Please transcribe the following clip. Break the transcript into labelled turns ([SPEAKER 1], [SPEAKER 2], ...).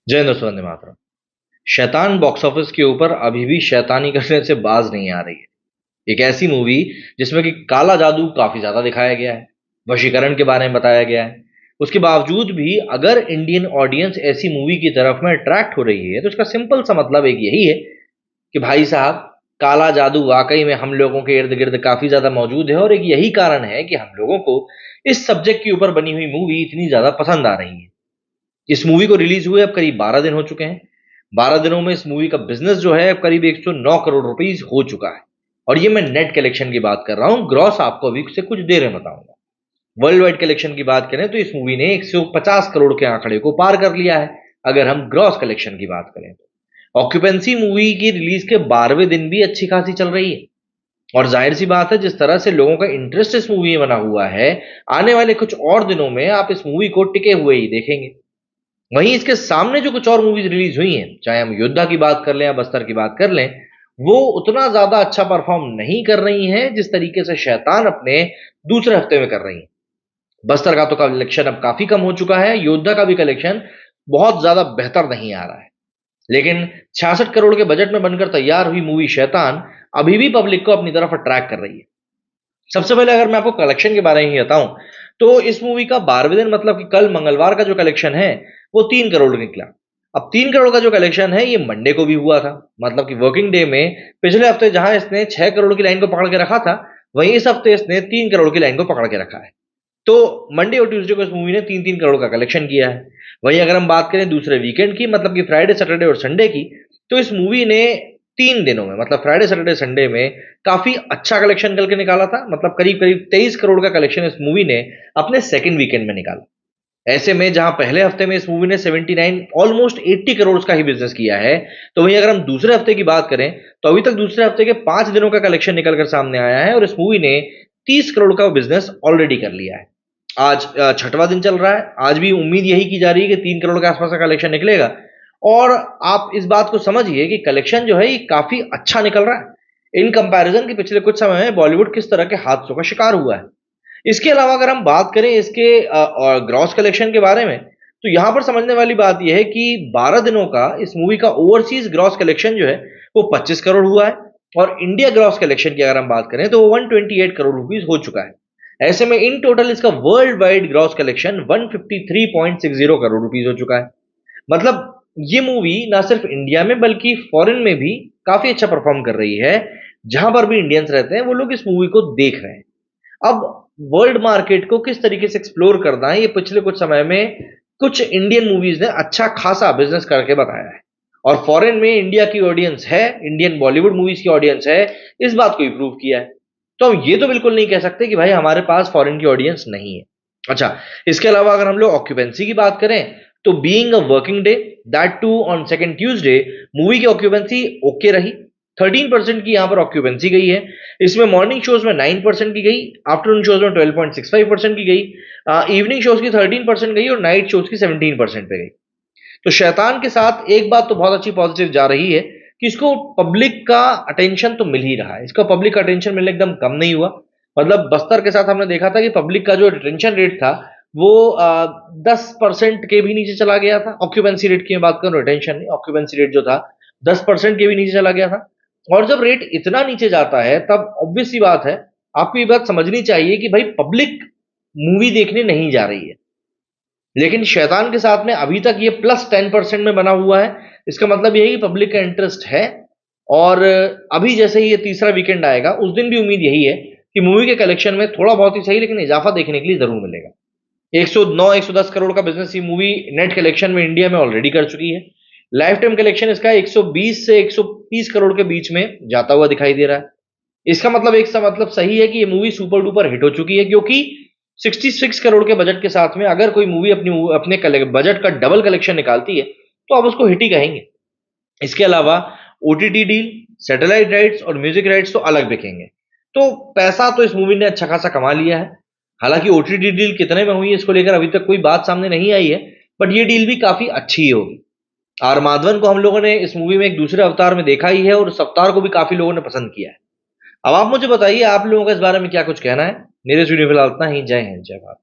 [SPEAKER 1] जय हिंद, वंदे मातरम। शैतान box office के ऊपर अभी भी शैतानी करने से बाज नहीं आ रही है। एक ऐसी मूवी जिसमें कि काला जादू काफी ज्यादा दिखाया गया है, वशीकरण के बारे में बताया गया है। उसके बावजूद भी अगर इंडियन ऑडियंस ऐसी मूवी की तरफ में अट्रैक्ट हो रही है तो इसका सिंपल सा मतलब एक यही है कि भाई साहब, काला जादू वाकई में हम लोगों के इर्द गिर्द काफी ज्यादा मौजूद है और एक यही कारण है कि हम लोगों को इस सब्जेक्ट के ऊपर बनी हुई मूवी इतनी ज्यादा पसंद आ रही है। इस मूवी को रिलीज हुए अब करीब 12 दिन हो चुके हैं। 12 दिनों में इस मूवी का बिजनेस जो है अब करीब 109 करोड़ रुपीस हो चुका है। और ये मैं नेट कलेक्शन की बात कर रहा हूं, ग्रॉस आपको अभी से कुछ देर में बताऊंगा। वर्ल्ड वाइड कलेक्शन की बात करें तो इस मूवी ने 150 करोड़ के आंकड़े को पार कर लिया है, अगर हम ग्रॉस कलेक्शन की बात करें तो। ऑक्यूपेंसी मूवी की रिलीज के 12वें दिन भी अच्छी खासी चल रही है। और जाहिर सी बात है, जिस तरह से लोगों का इंटरेस्ट इस मूवी में बना हुआ है, आने वाले कुछ और दिनों में आप इस मूवी को टिके हुए ही देखेंगे। वहीं इसके सामने जो कुछ और मूवीज रिलीज हुई हैं, चाहे हम योद्धा की बात कर लें या बस्तर की बात कर लें, वो उतना ज्यादा अच्छा परफॉर्म नहीं कर रही हैं जिस तरीके से शैतान अपने दूसरे हफ्ते में कर रही हैं। बस्तर का तो कलेक्शन अब काफी कम हो चुका है, योद्धा का भी कलेक्शन बहुत ज्यादा बेहतर नहीं आ रहा है। लेकिन 66 करोड़ के बजट में बनकर तैयार हुई मूवी शैतान अभी भी पब्लिक को अपनी तरफ अट्रैक्ट कर रही है। सबसे पहले अगर मैं आपको कलेक्शन के बारे में ही बताऊं तो इस मूवी का 12वें दिन मतलब कि कल मंगलवार का जो कलेक्शन है वो 3 करोड़ निकला। अब 3 करोड़ का जो कलेक्शन है ये मंडे को भी हुआ था, मतलब कि वर्किंग डे में। पिछले हफ्ते जहां इसने 6 करोड़ की लाइन को पकड़ के रखा था, वहीं इस हफ्ते इसने 3 करोड़ की लाइन को पकड़ के रखा है। तो मंडे और ट्यूसडे को इस मूवी ने 3-3 करोड़ का कलेक्शन किया है। वहीं अगर हम बात करें दूसरे वीकेंड की, मतलब कि फ्राइडे सैटरडे और संडे की, तो इस मूवी ने 3 दिनों में मतलब फ्राइडे सैटरडे संडे में काफी अच्छा कलेक्शन करके निकाला था। मतलब करीब करीब 23 करोड़ का कलेक्शन इस मूवी ने अपने सेकंड वीकेंड में निकाला। ऐसे में जहां पहले हफ्ते में इस मूवी ने 79 ऑलमोस्ट 80 करोड़ का ही बिजनेस किया है, तो वहीं अगर हम दूसरे हफ्ते की बात करें तो अभी तक दूसरे हफ्ते के 5 दिनों का कलेक्शन निकलकर सामने आया है और इस मूवी ने 30 करोड़ का बिजनेस ऑलरेडी कर लिया है। आज छठवां दिन चल रहा है, आज भी उम्मीद यही की जा रही है कि 3 करोड़ के आसपास का कलेक्शन निकलेगा। और आप इस बात को समझिए कि कलेक्शन जो है ये काफी अच्छा निकल रहा है इन कंपैरिजन कि पिछले कुछ समय में बॉलीवुड किस तरह के हादसों का शिकार हुआ है। इसके अलावा अगर हम बात करें इसके ग्रॉस कलेक्शन के बारे में, तो यहां पर समझने वाली बात यह है कि 12 दिनों का इस मूवी का ओवरसीज ग्रॉस कलेक्शन जो है वो 25 करोड़ हुआ है। और इंडिया ग्रॉस कलेक्शन की अगर हम बात करें तो वो 128 करोड़ रुपीस हो चुका है। ऐसे में इन टोटल इसका world wide gross collection 153.60 crore rupees हो चुका है। मतलब ये मूवी ना सिर्फ इंडिया में बल्कि फॉरेन में भी काफी अच्छा परफॉर्म कर रही है। जहां पर भी इंडियंस रहते हैं वो लोग इस मूवी को देख रहे हैं। अब वर्ल्ड मार्केट को किस तरीके से एक्सप्लोर करना है, ये पिछले कुछ समय में कुछ इंडियन मूवीज ने अच्छा खासा बिजनेस करके बताया है। और फॉरेन में इंडिया की ऑडियंस है, इंडियन बॉलीवुड मूवीज की ऑडियंस है, इस बात को इम्प्रूव किया है। तो हम ये तो बिल्कुल नहीं कह सकते कि भाई हमारे पास फॉरेन की ऑडियंस नहीं है। अच्छा, इसके अलावा अगर हम लोग ऑक्यूपेंसी की बात करें तो being a working day, that too on second Tuesday, movie की ऑक्यूपेंसी ओके रही। 13% की यहां पर ऑक्यूपेंसी गई है। इसमें मॉर्निंग शोज में 9% की गई, आफ्टरनून शोज में 12.65% की गई, इवनिंग शोज की 13% गई और नाइट शोज की 17% पे गई। तो शैतान के साथ एक बात तो बहुत अच्छी पॉजिटिव जा रही है कि इसको पब्लिक का अटेंशन तो मिल ही रहा है। इसका पब्लिक का अटेंशन मिलने एकदम कम नहीं हुआ। मतलब बस्तर के साथ हमने देखा था कि पब्लिक का जो अटेंशन रेट था वो 10% के भी नीचे चला गया था। ऑक्यूपेंसी रेट की मैं बात करूं, अटेंशन नहीं, ऑक्यूपेंसी रेट जो था 10% के भी नीचे चला गया था। और जब रेट इतना नीचे जाता है तब ऑब्वियस सी बात है, आपको ये बात समझनी चाहिए कि भाई पब्लिक मूवी देखने नहीं जा रही है। लेकिन शैतान के साथ में अभी तक ये +10% में बना हुआ है। इसका मतलब ये है कि पब्लिक का इंटरेस्ट है। और अभी जैसे ही ये तीसरा वीकेंड आएगा उस दिन भी उम्मीद यही है कि मूवी के कलेक्शन में थोड़ा बहुत ही सही लेकिन इजाफा देखने के लिए जरूर मिलेगा। 109-110 करोड़ का बिजनेस ये मूवी नेट कलेक्शन में इंडिया में ऑलरेडी कर चुकी है। लाइफ टाइम कलेक्शन इसका 120 से 130 करोड़ के बीच में जाता हुआ दिखाई दे रहा है। इसका मतलब एक सा मतलब सही है कि ये मूवी सुपर डुपर हिट हो चुकी है, क्योंकि 66 करोड़ के बजट के साथ में अगर कोई मूवी अपने बजट का डबल कलेक्शन निकालती है तो आप उसको हिट ही कहेंगे। इसके अलावा ओटीटी डील, सैटेलाइट राइट्स और म्यूजिक राइट्स तो अलग बिकेंगे। तो पैसा तो इस मूवी ने अच्छा खासा कमा लिया है। हालांकि ओटीटी डील कितने में हुई है इसको लेकर अभी तक कोई बात सामने नहीं आई है, बट ये डील भी काफी अच्छी ही होगी। आर माधवन को हम लोगों ने इस मूवी में एक दूसरे अवतार में देखा ही है और उस अवतार को भी काफी लोगों ने पसंद किया है। अब आप मुझे बताइए, आप लोगों का इस बारे में क्या कुछ कहना है। मेरे वीडियो फिलहाल इतना ही। जय हिंद, जय भारत।